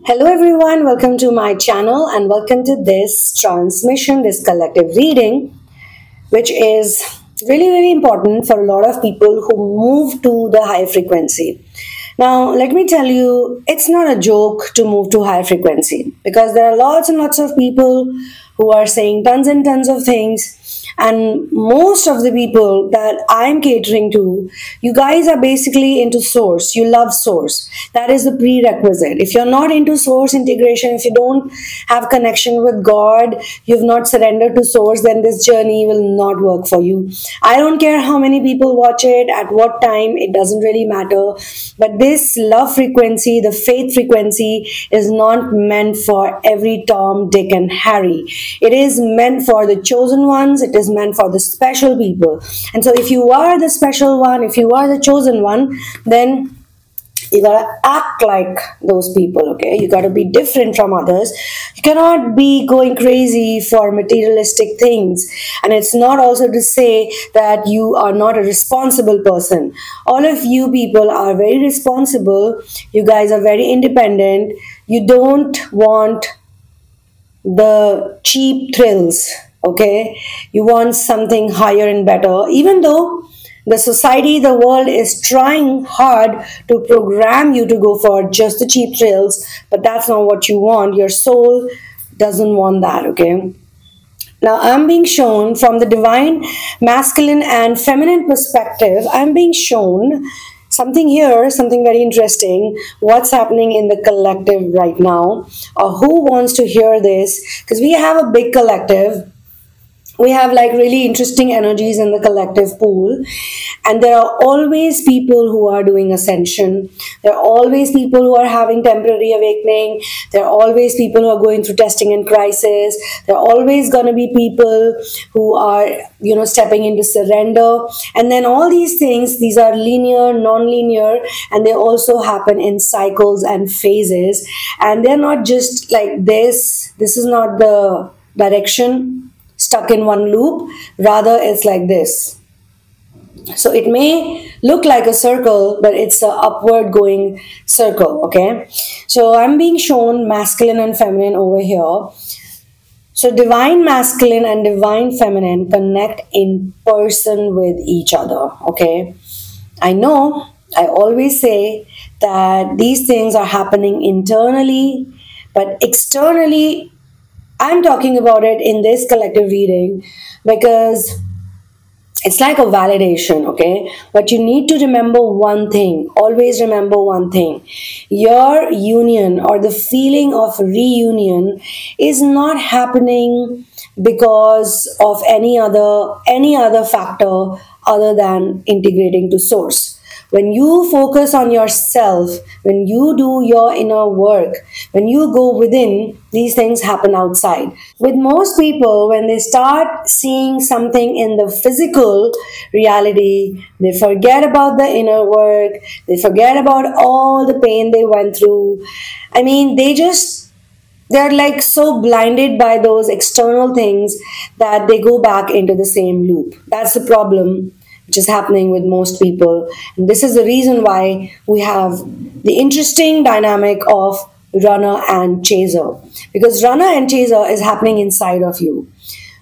Hello everyone, welcome to my channel and welcome to this transmission, this collective reading, which is really important for a lot of people who move to the high frequency. Now, let me tell you, it's not a joke to move to high frequency because there are lots and lots of people who are saying tons and tons of things. And most of the people that I'm catering to, you guys are basically into source. You love source. That is the prerequisite. If you're not into source integration, if you don't have connection with God, you've not surrendered to source, then this journey will not work for you. I don't care how many people watch it, at what time, it doesn't really matter. But this love frequency, the faith frequency, is not meant for every Tom, Dick, and Harry. It is meant for the chosen ones. It is meant for the special people. And so if you are the special one, if you are the chosen one, then you gotta act like those people, okay? You gotta be different from others. You cannot be going crazy for materialistic things. And it's not also to say that you are not a responsible person. All of you people are very responsible. You guys are very independent. You don't want the cheap thrills, okay? You want something higher and better, even though the society, the world is trying hard to program you to go for just the cheap thrills, but that's not what you want. Your soul doesn't want that, okay? Now, I'm being shown from the divine masculine and feminine perspective, I'm being shown something here, something very interesting, what's happening in the collective right now, or who wants to hear this, because we have a big collective. We have like really interesting energies in the collective pool, and there are always people who are doing ascension. There are always people who are having temporary awakening. There are always people who are going through testing and crisis. There are always going to be people who are, stepping into surrender. And then all these things, these are linear, non-linear, and they also happen in cycles and phases. And they're not just like this. This is not the direction stuck in one loop, rather it's like this. So it may look like a circle, but it's an upward going circle, okay? So I'm being shown masculine and feminine over here. So divine masculine and divine feminine connect in person with each other, okay? I know, I always say that these things are happening internally, but externally, I'm talking about it in this collective reading because it's like a validation, okay? But you need to remember one thing. Always remember one thing. Your union or the feeling of reunion is not happening because of any other factor other than integrating to source. When you focus on yourself, when you do your inner work, when you go within, these things happen outside. With most people, when they start seeing something in the physical reality, they forget about the inner work, they forget about all the pain they went through. I mean, they're like so blinded by those external things that they go back into the same loop. That's the problem which is happening with most people. And this is the reason why we have the interesting dynamic of runner and chaser. Because runner and chaser is happening inside of you.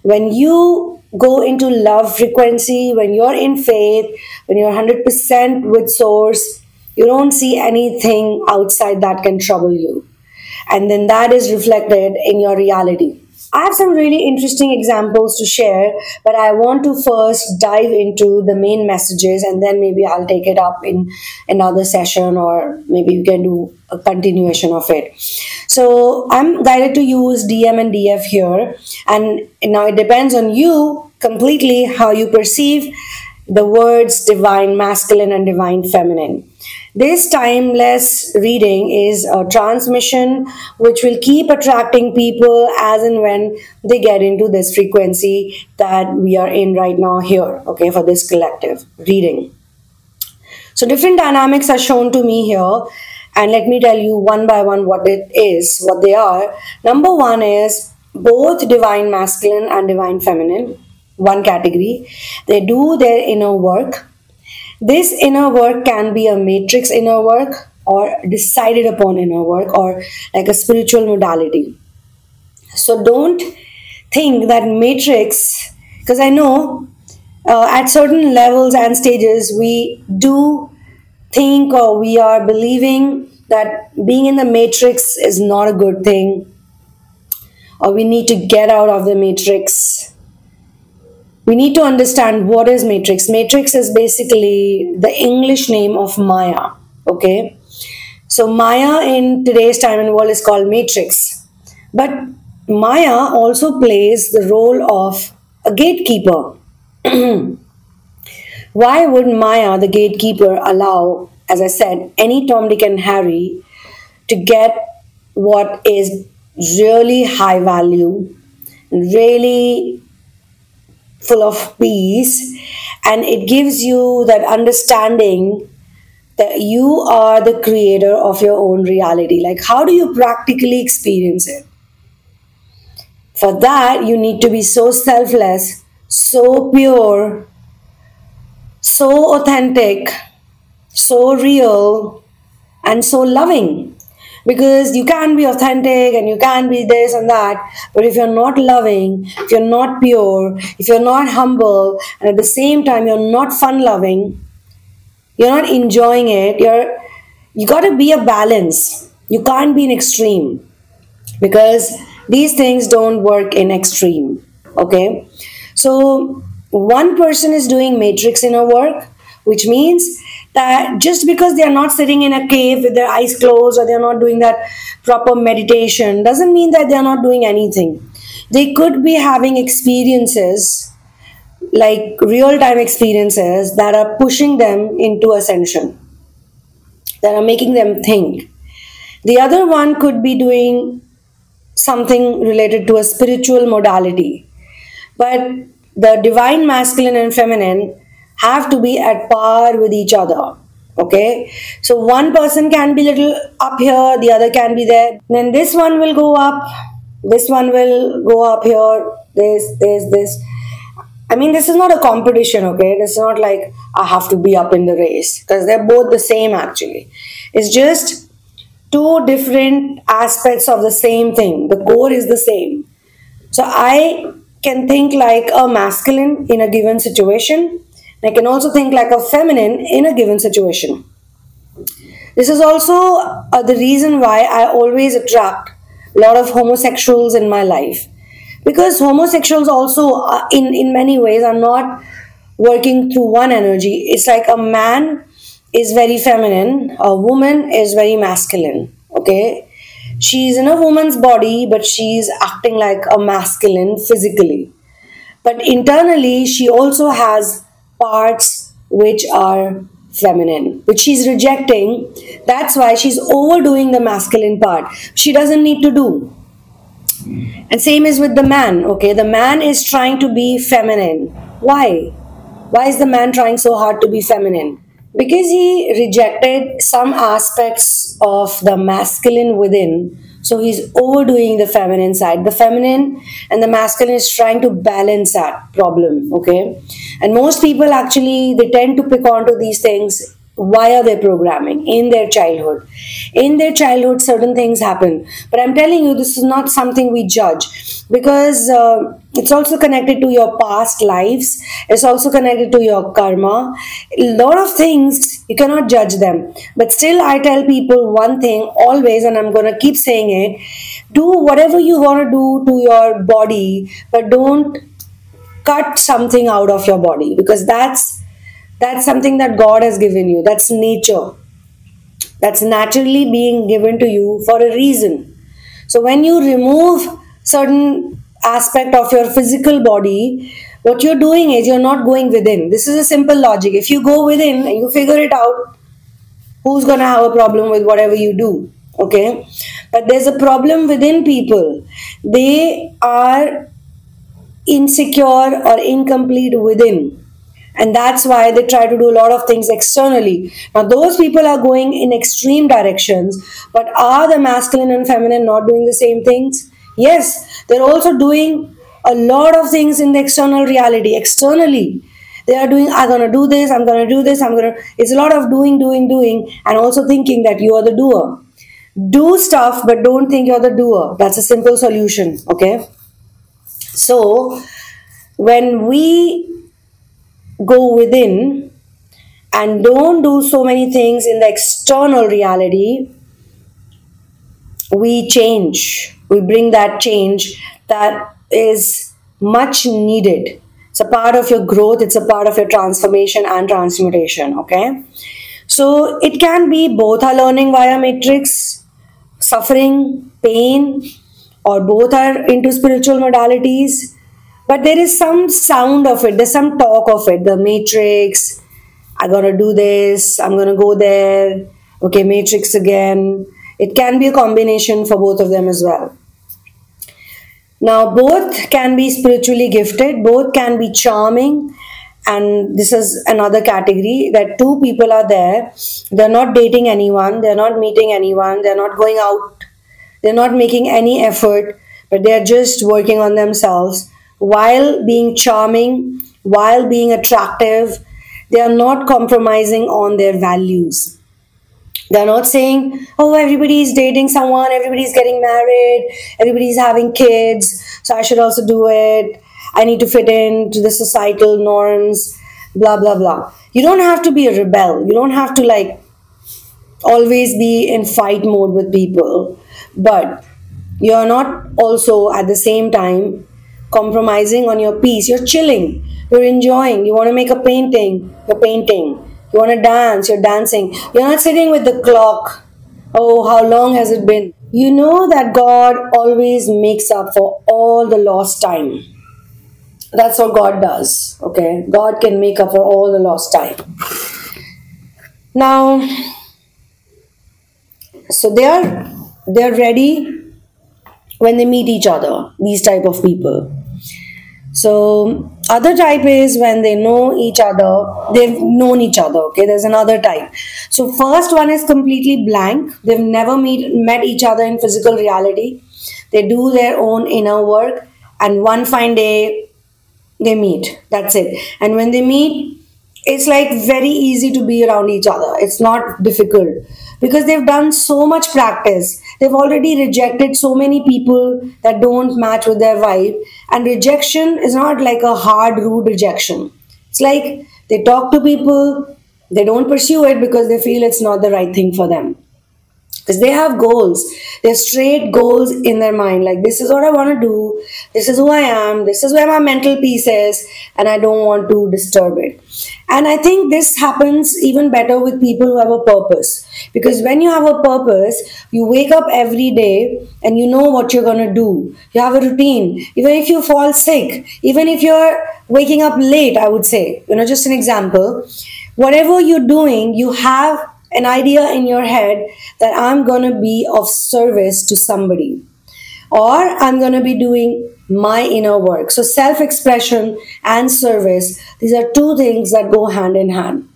When you go into love frequency, when you're in faith, when you're 100% with source, you don't see anything outside that can trouble you. And then that is reflected in your reality. I have some really interesting examples to share, but I want to first dive into the main messages and then maybe I'll take it up in another session or maybe we can do a continuation of it. So I'm guided to use DM and DF here, and now it depends on you completely how you perceive the words divine masculine and divine feminine. This timeless reading is a transmission which will keep attracting people as and when they get into this frequency that we are in right now here, okay, for this collective reading. So different dynamics are shown to me here, and let me tell you one by one what it is, what they are. Number one is both divine masculine and divine feminine, one category. They do their inner work. This inner work can be a matrix inner work or decided upon inner work, or like a spiritual modality. So don't think that matrix, because I know at certain levels and stages we do think, or we are believing that being in the matrix is not a good thing, or we need to get out of the matrix. We need to understand what is matrix. Matrix is basically the English name of Maya. Okay, so Maya in today's time and world is called matrix, but Maya also plays the role of a gatekeeper. Why would Maya, the gatekeeper, allow, as I said, any Tom, Dick, and Harry to get what is really high value, really full of peace, and it gives you that understanding that you are the creator of your own reality? Like, how do you practically experience it? For that, you need to be so selfless, so pure, so authentic, so real, and so loving. Because you can be authentic and you can be this and that, but if you're not loving, if you're not pure, if you're not humble, and at the same time you're not fun loving, you're not enjoying it, you got to be a balance. You can't be an extreme, because these things don't work in extreme. Okay, so one person is doing matrix inner work, which means that just because they are not sitting in a cave with their eyes closed, or they are not doing that proper meditation, doesn't mean that they are not doing anything. They could be having experiences, like real time experiences, that are pushing them into ascension, that are making them think. The other one could be doing something related to a spiritual modality, but the divine masculine and feminine have to be at par with each other. Okay, so one person can be little up here, the other can be there, then this one will go up, this one will go up here, this. I mean, this is not a competition. Okay, this is not like I have to be up in the race, because they're both the same. Actually, it's just two different aspects of the same thing. The core is the same. So I can think like a masculine in a given situation. I can also think like a feminine in a given situation. This is also the reason why I always attract a lot of homosexuals in my life, because homosexuals also in many ways are not working through one energy. It's like a man is very feminine, a woman is very masculine. Okay, she's in a woman's body, but she's acting like a masculine physically, but internally she also has parts which are feminine, which she's rejecting. That's why she's overdoing the masculine part. She doesn't need to do. And same is with the man. Okay, the man is trying to be feminine. Why is the man trying so hard to be feminine? Because he rejected some aspects of the masculine within, so he's overdoing the feminine side. The feminine and the masculine is trying to balance that problem. Okay, and most people actually, they tend to pick onto these things via their programming in their childhood. In their childhood, certain things happen, but I'm telling you, this is not something we judge, because it's also connected to your past lives. It's also connected to your karma. A lot of things you cannot judge them, but still I tell people one thing always, and I'm going to keep saying it: do whatever you want to do to your body, but don't cut something out of your body, because that's something that God has given you. That's nature. That's naturally being given to you for a reason. So when you remove certain aspect of your physical body, what you're doing is you're not going within. This is a simple logic. If you go within and you figure it out, who's going to have a problem with whatever you do? Okay? But there's a problem within people. They are insecure or incomplete within. And that's why they try to do a lot of things externally. Now, those people are going in extreme directions, but are the masculine and feminine not doing the same things? Yes, they're also doing a lot of things in the external reality, externally. They are doing, I'm gonna do this, I'm gonna do this, it's a lot of doing, and also thinking that you are the doer. Do stuff, but don't think you're the doer. That's a simple solution, okay? So, when we go within and don't do so many things in the external reality, we change. We bring that change that is much needed. It's a part of your growth, it's a part of your transformation and transmutation, okay? So it can be both are learning via matrix, suffering, pain, or both are into spiritual modalities. But there is some sound of it, there's some talk of it, the matrix, I gotta do this, I'm gonna go there, okay, matrix again. It can be a combination for both of them as well. Now, both can be spiritually gifted, both can be charming, and this is another category that two people are there, they're not dating anyone, they're not meeting anyone, they're not going out, they're not making any effort, but they're just working on themselves while being charming, while being attractive. They are not compromising on their values. They're not saying, oh, everybody's dating someone, everybody's getting married, everybody's having kids, so I should also do it. I need to fit into the societal norms, blah, blah, blah. You don't have to be a rebel. You don't have to like always be in fight mode with people. But you're not also at the same time compromising on your peace. You're chilling. You're enjoying. You want to make a painting. You're painting. You want to dance, you're dancing. You're not sitting with the clock. Oh, how long has it been? You know that God always makes up for all the lost time. That's what God does. Okay? God can make up for all the lost time. Now, so they're ready when they meet each other, these type of people. So other type is when they know each other, they've known each other, okay? There's another type. So first one is completely blank. They've never met each other in physical reality. They do their own inner work, and one fine day they meet. That's it. And when they meet, it's like very easy to be around each other. It's not difficult because they've done so much practice. They've already rejected so many people that don't match with their vibe. And rejection is not like a hard, rude rejection. It's like they talk to people, they don't pursue it because they feel it's not the right thing for them. Because they have goals. They have straight goals in their mind. Like, this is what I want to do. This is who I am. This is where my mental peace is. And I don't want to disturb it. And I think this happens even better with people who have a purpose. Because when you have a purpose, you wake up every day and you know what you're going to do. You have a routine. Even if you fall sick, even if you're waking up late, I would say, just an example. Whatever you're doing, you have an idea in your head that I'm going to be of service to somebody, or I'm going to be doing my inner work. So self-expression and service, these are two things that go hand in hand.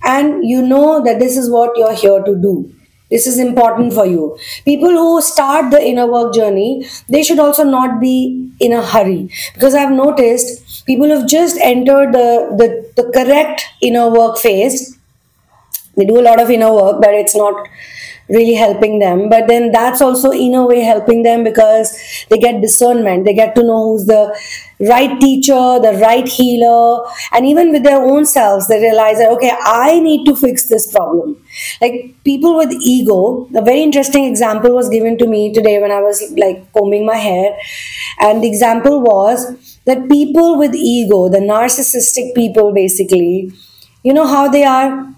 And you know that this is what you're here to do. This is important for you. People who start the inner work journey, they should also not be in a hurry. Because I've noticed people who've just entered the correct inner work phase, they do a lot of inner work, but it's not really helping them. But then that's also in a way helping them because they get discernment. They get to know who's the right teacher, the right healer. And even with their own selves, they realize that, okay, I need to fix this problem. Like people with ego, a very interesting example was given to me today when I was like combing my hair. And the example was that people with ego, the narcissistic people basically, you know how they are?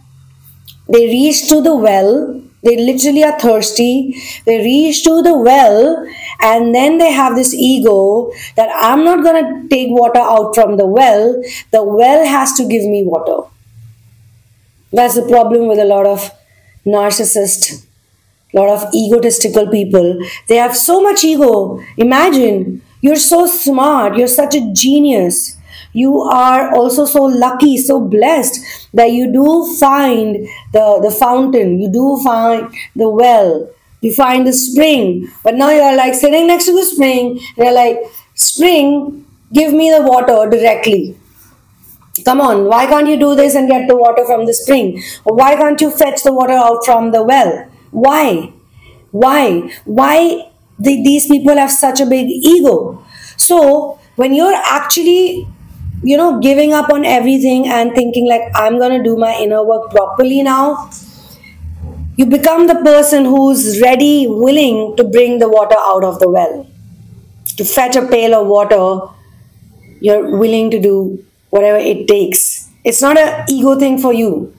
They reach to the well, they literally are thirsty, they reach to the well and then they have this ego that I'm not going to take water out from the well has to give me water. That's the problem with a lot of narcissists, a lot of egotistical people. They have so much ego. Imagine, you're so smart, you're such a genius. You are also so lucky, so blessed that you do find the fountain, you do find the well, you find the spring. But now you're like sitting next to the spring, and you're like, spring, give me the water directly. Come on, why can't you do this and get the water from the spring? Or why can't you fetch the water out from the well? Why? Why these people have such a big ego? So when you're actually, giving up on everything and thinking like, I'm gonna do my inner work properly now, you become the person who's ready, willing to bring the water out of the well. To fetch a pail of water, you're willing to do whatever it takes. It's not an ego thing for you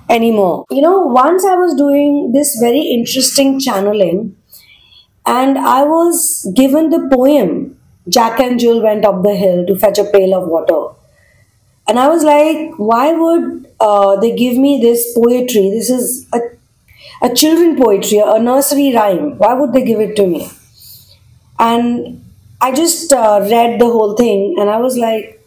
anymore. Once I was doing this very interesting channeling, and I was given the poem, Jack and Jill went up the hill to fetch a pail of water. And I was like, why would they give me this poetry? This is a children poetry, a nursery rhyme. Why would they give it to me? And I just read the whole thing, and I was like,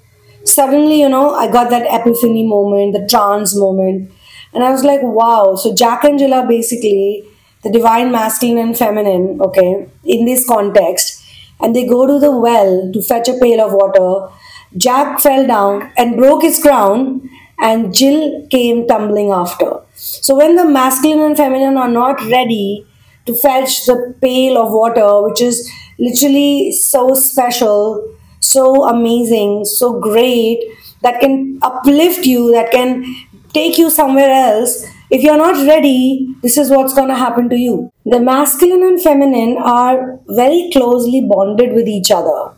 suddenly, I got that epiphany moment, the trance moment. And I was like, wow. So Jack and Jill are basically the divine masculine and feminine, okay, in this context. And they go to the well to fetch a pail of water. Jack fell down and broke his crown, and Jill came tumbling after. So when the masculine and feminine are not ready to fetch the pail of water, which is literally so special, so amazing, so great, that can uplift you, that can take you somewhere else. If you're not ready, this is what's going to happen to you. The masculine and feminine are very closely bonded with each other.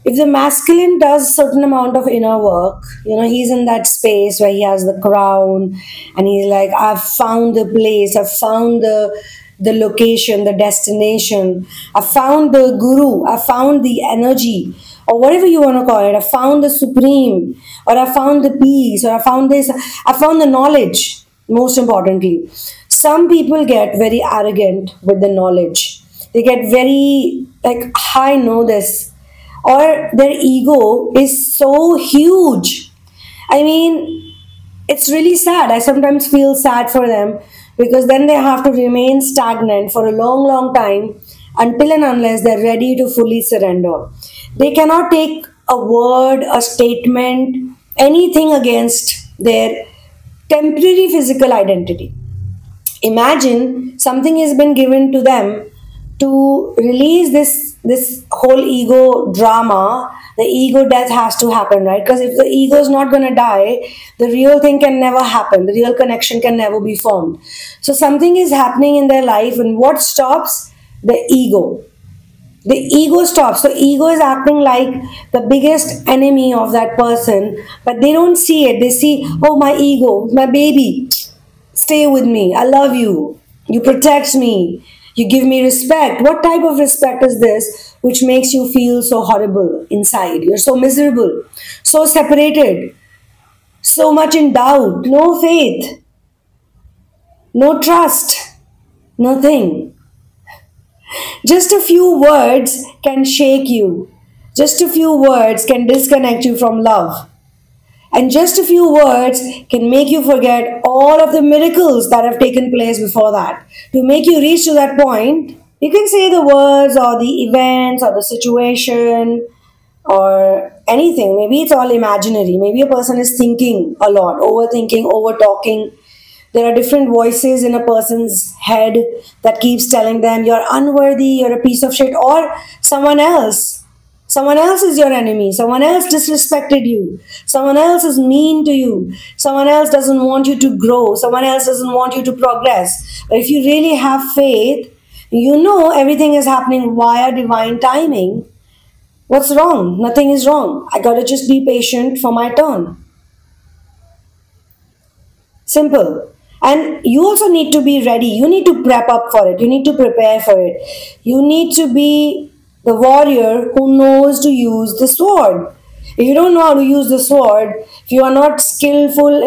If the masculine does certain amount of inner work, he's in that space where he has the crown and he's like, I've found the place, I've found the location, the destination, I found the guru, I found the energy, or whatever you want to call it. I found the supreme, or I found the peace, or I found this, I found the knowledge. Most importantly, some people get very arrogant with the knowledge. They get very like, I know this, or their ego is so huge. I mean, it's really sad. I sometimes feel sad for them, because then they have to remain stagnant for a long time until and unless they're ready to fully surrender. They cannot take a word, a statement, anything against their temporary physical identity. Imagine something has been given to them to release this whole ego drama. The ego death has to happen, right? Because if the ego is not going to die, the real thing can never happen. The real connection can never be formed. So something is happening in their life, and what stops? The ego. The ego stops. The ego is acting like the biggest enemy of that person, but they don't see it. They see, oh, my ego, my baby, stay with me. I love you. You protect me. You give me respect. What type of respect is this which makes you feel so horrible inside? You're so miserable, so separated, so much in doubt, no faith, no trust, nothing. Just a few words can shake you. Just a few words can disconnect you from love. And just a few words can make you forget all of the miracles that have taken place before that. To make you reach to that point, you can say the words or the events or the situation or anything. Maybe it's all imaginary. Maybe a person is thinking a lot, overthinking, overtalking. There are different voices in a person's head that keeps telling them you're unworthy, you're a piece of shit, or someone else. Someone else is your enemy. Someone else disrespected you. Someone else is mean to you. Someone else doesn't want you to grow. Someone else doesn't want you to progress. But if you really have faith, you know everything is happening via divine timing. What's wrong? Nothing is wrong. I gotta just be patient for my turn. Simple. And you also need to be ready. You need to prep up for it. You need to prepare for it. You need to be the warrior who knows to use the sword. If you don't know how to use the sword, if you are not skillful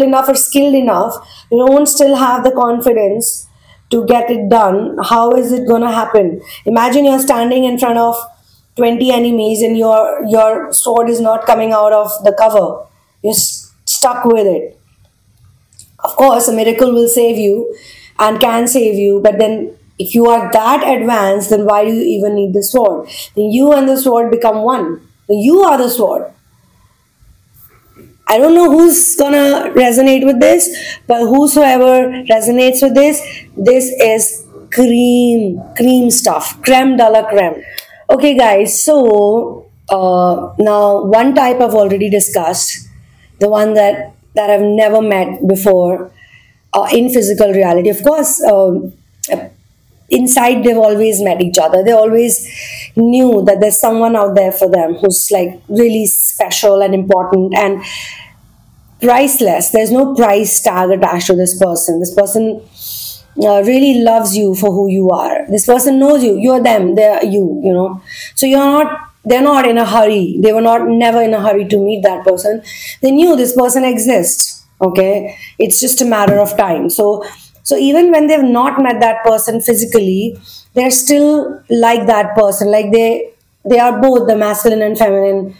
enough or skilled enough, you don't still have the confidence to get it done, how is it going to happen? Imagine you're standing in front of 20 enemies and your sword is not coming out of the cover. You're stuck with it. Of course, a miracle will save you and can save you, but then if you are that advanced, then why do you even need the sword? Then you and the sword become one. Then you are the sword. I don't know who's gonna resonate with this, but whosoever resonates with this is cream stuff, creme de la creme. Okay, guys, so now one type I've already discussed, the one that I've never met before in physical reality. Of course, inside they've always met each other. They always knew that there's someone out there for them who's like really special and important and priceless. There's no price tag attached to this person. This person really loves you for who you are. This person knows you. You're them. They're you. You know. So you're not. They're not in a hurry. They were not never in a hurry to meet that person. They knew this person exists. Okay. It's just a matter of time. So even when they've not met that person physically, they're still like that person. Like they are both the masculine and feminine,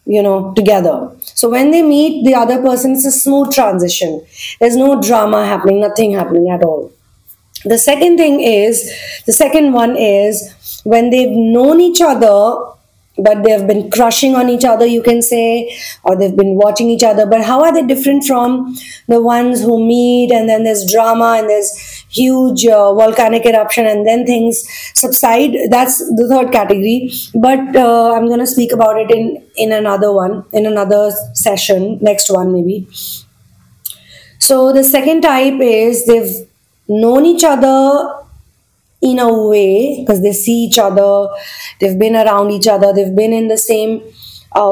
you know, together. So when they meet the other person, it's a smooth transition. There's no drama happening, nothing happening at all. The second one is when they've known each other, but they've been crushing on each other, you can say, or they've been watching each other. But how are they different from the ones who meet and then there's drama and there's huge volcanic eruption and then things subside? That's the third category. But I'm going to speak about it in another one, in another session, next one maybe. So the second type is they've known each other in a way because they see each other, they've been around each other, they've been in the same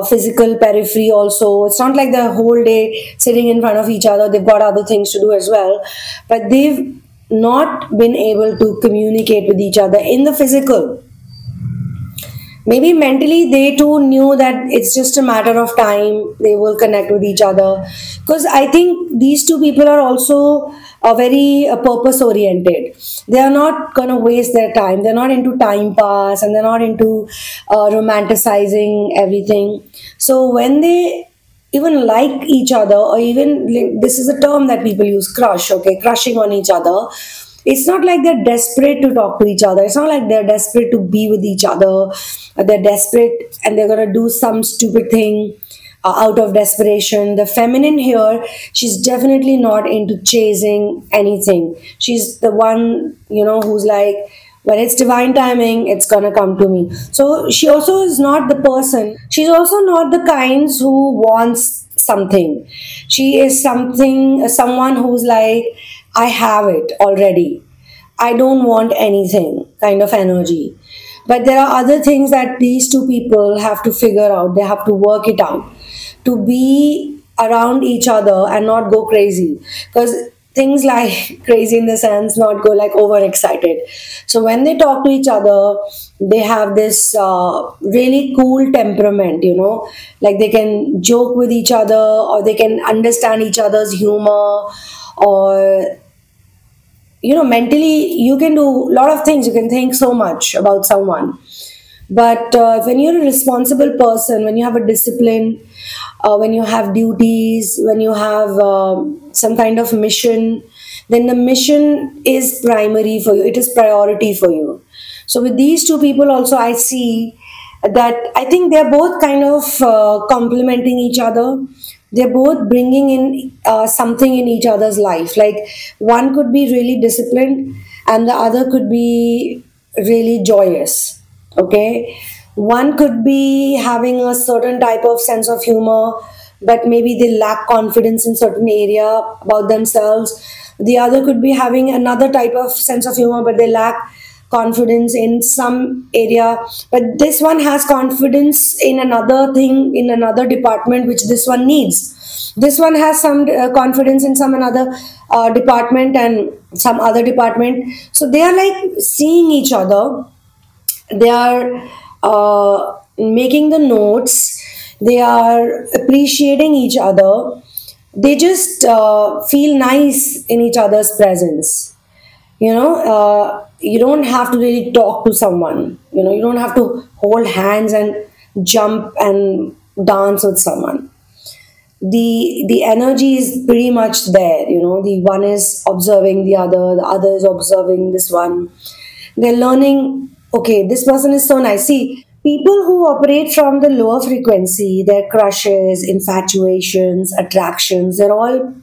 physical periphery also. It's not like the whole day sitting in front of each other, they've got other things to do as well, but they've not been able to communicate with each other in the physical. Maybe mentally they too knew that it's just a matter of time, they will connect with each other. Because I think these two people are also very purpose oriented. They are not going to waste their time. They're not into time pass and they're not into romanticizing everything. So when they even like each other, or even this is a term that people use, crush, okay, crushing on each other. It's not like they're desperate to talk to each other. It's not like they're desperate to be with each other. They're desperate and they're going to do some stupid thing out of desperation. The feminine here, she's definitely not into chasing anything. She's the one, you know, who's like, when it's divine timing, it's going to come to me. So she also is not the person. She's also not the kinds who wants something. She is someone who's like, I have it already. I don't want anything kind of energy. But there are other things that these two people have to figure out. They have to work it out to be around each other and not go crazy. Because things like crazy in the sense, not go like overexcited. So when they talk to each other, they have this really cool temperament, you know, like they can joke with each other or they can understand each other's humor, or you know, mentally you can do a lot of things. You can think so much about someone, but when you're a responsible person, when you have a discipline, when you have duties, when you have some kind of mission, then the mission is primary for you, it is priority for you. So with these two people also, I see that I think they're both kind of complementing each other. They're both bringing in something in each other's life. Like one could be really disciplined and the other could be really joyous. Okay. One could be having a certain type of sense of humor, but maybe they lack confidence in certain area about themselves. The other could be having another type of sense of humor, but they lack confidence in some area, but this one has confidence in another thing, in another department which this one needs. This one has some confidence in some another department and some other department. So they are like seeing each other, they are making the notes, they are appreciating each other, they just feel nice in each other's presence. You know, you don't have to really talk to someone, you know, you don't have to hold hands and jump and dance with someone. The energy is pretty much there, you know, the one is observing the other is observing this one. They're learning, okay, this person is so nice. See, People who operate from the lower frequency, their crushes, infatuations, attractions, they're all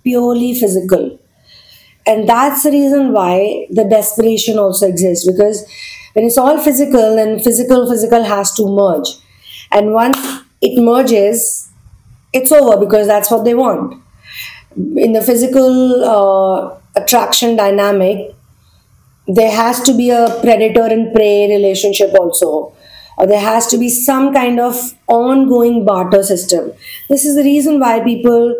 purely physical. And that's the reason why the desperation also exists, because when it's all physical, then physical has to merge. And once it merges, it's over, because that's what they want. In the physical attraction dynamic, there has to be a predator and prey relationship also, or there has to be some kind of ongoing barter system. This is the reason why people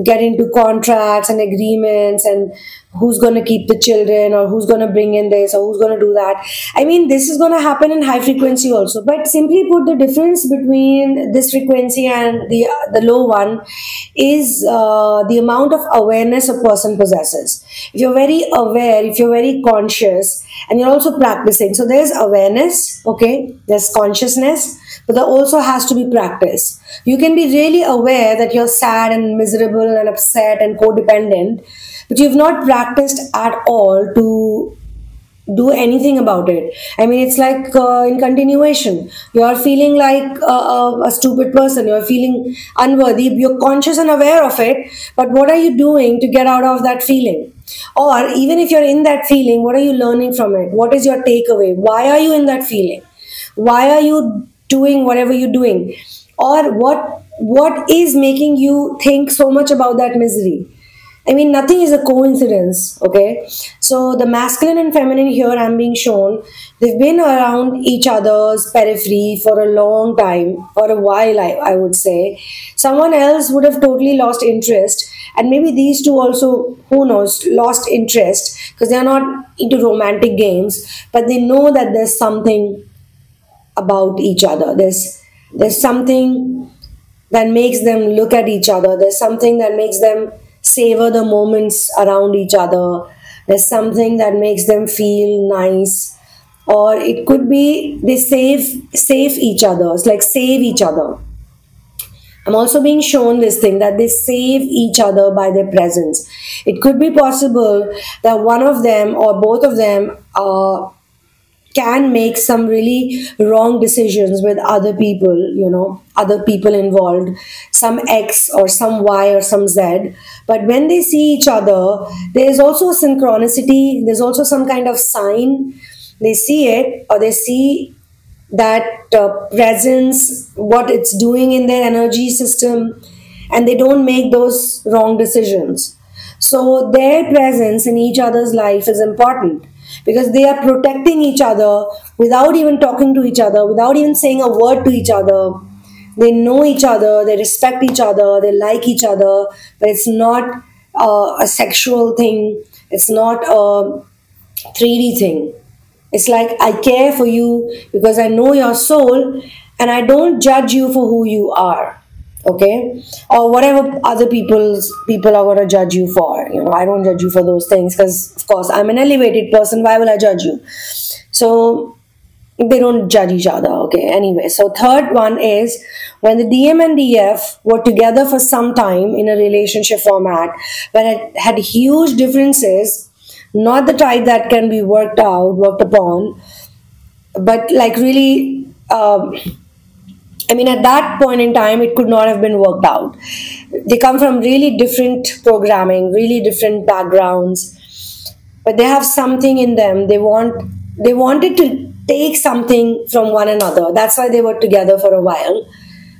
get into contracts and agreements, and who's going to keep the children, or who's going to bring in this, or who's going to do that. I mean, this is going to happen in high frequency also, but simply put, the difference between this frequency and the low one is the amount of awareness a person possesses. If you're very aware, if you're very conscious, and you're also practicing, so there's awareness, okay, there's consciousness, but there also has to be practice. You can be really aware that you're sad and miserable and upset and codependent, but you've not practiced at all to do anything about it. I mean, it's like in continuation. You're feeling like a stupid person, you're feeling unworthy, you're conscious and aware of it, but what are you doing to get out of that feeling? Or even if you're in that feeling, what are you learning from it? What is your takeaway? Why are you in that feeling? Why are you doing whatever you're doing? Or what is making you think so much about that misery? I mean, nothing is a coincidence, okay? So the masculine and feminine here I'm being shown, they've been around each other's periphery for a long time, for a while, I would say. Someone else would have totally lost interest, and maybe these two also, who knows, lost interest because they're not into romantic games, but they know that there's something about each other. There's something that makes them look at each other. There's something that makes them savor the moments around each other. There's something that makes them feel nice. Or it could be they save each other. It's like save each other. I'm also being shown this thing that they save each other by their presence. It could be possible that one of them or both of them can make some really wrong decisions with other people, other people involved, some X or some Y or some Z. But when they see each other, there's also a synchronicity, there's also some kind of sign. They see it, or they see that presence, what it's doing in their energy system, and they don't make those wrong decisions. So their presence in each other's life is important, because they are protecting each other without even talking to each other, without even saying a word to each other. They know each other, they respect each other, they like each other, but it's not a sexual thing, it's not a 3D thing. It's like, I care for you because I know your soul, and I don't judge you for who you are. Okay, or whatever other people are going to judge you for. I don't judge you for those things, because of course I'm an elevated person. Why will I judge you? So they don't judge each other. Okay, anyway, so third one is when the DM and DF were together for some time in a relationship format, but had huge differences, not the type that can be worked upon, but like really at that point in time, it could not have been worked out. They come from really different programming, really different backgrounds, but they have something in them. They wanted to take something from one another. That's why they were together for a while.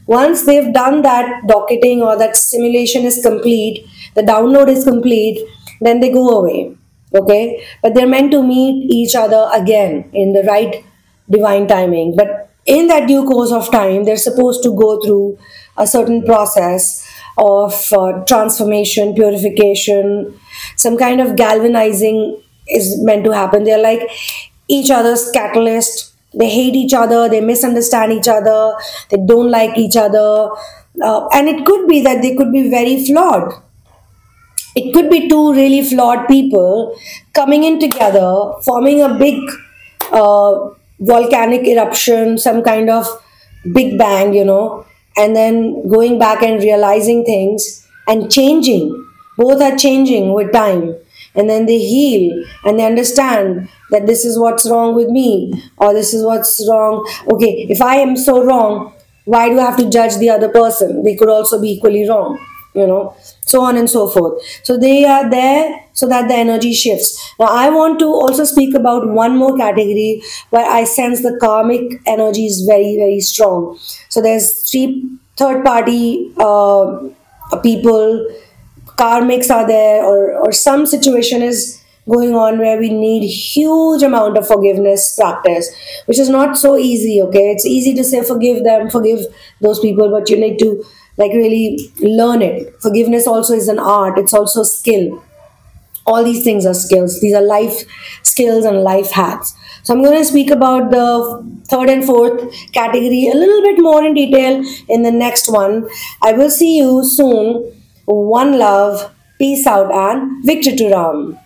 Once they've done that docketing, or that simulation is complete, the download is complete, then they go away. Okay, but they're meant to meet each other again in the right divine timing. But in that due course of time, they're supposed to go through a certain process of transformation, purification, some kind of galvanizing is meant to happen. They're like each other's catalyst. They hate each other, they misunderstand each other, they don't like each other. And it could be that they could be very flawed. It could be two really flawed people coming in together, forming a big volcanic eruption, some kind of big bang, and then going back and realizing things and changing. Both are changing with time. and then they heal and they understand that this is what's wrong with me, or this is what's wrong. Okay, if I am so wrong, why do I have to judge the other person? They could also be equally wrong, so on and so forth. So they are there so that the energy shifts. Now I want to also speak about one more category where I sense the karmic energy is very, very strong. So there's third party people, karmics are there, or some situation is going on where we need huge amount of forgiveness practice, which is not so easy. Okay, it's easy to say forgive them, forgive those people, but you need to like really learn it. Forgiveness also is an art, it's also skill. All these things are skills, these are life skills and life hacks. So I'm going to speak about the third and fourth category a little bit more in detail in the next one. I will see you soon. One love, peace out, and Victor to Ram.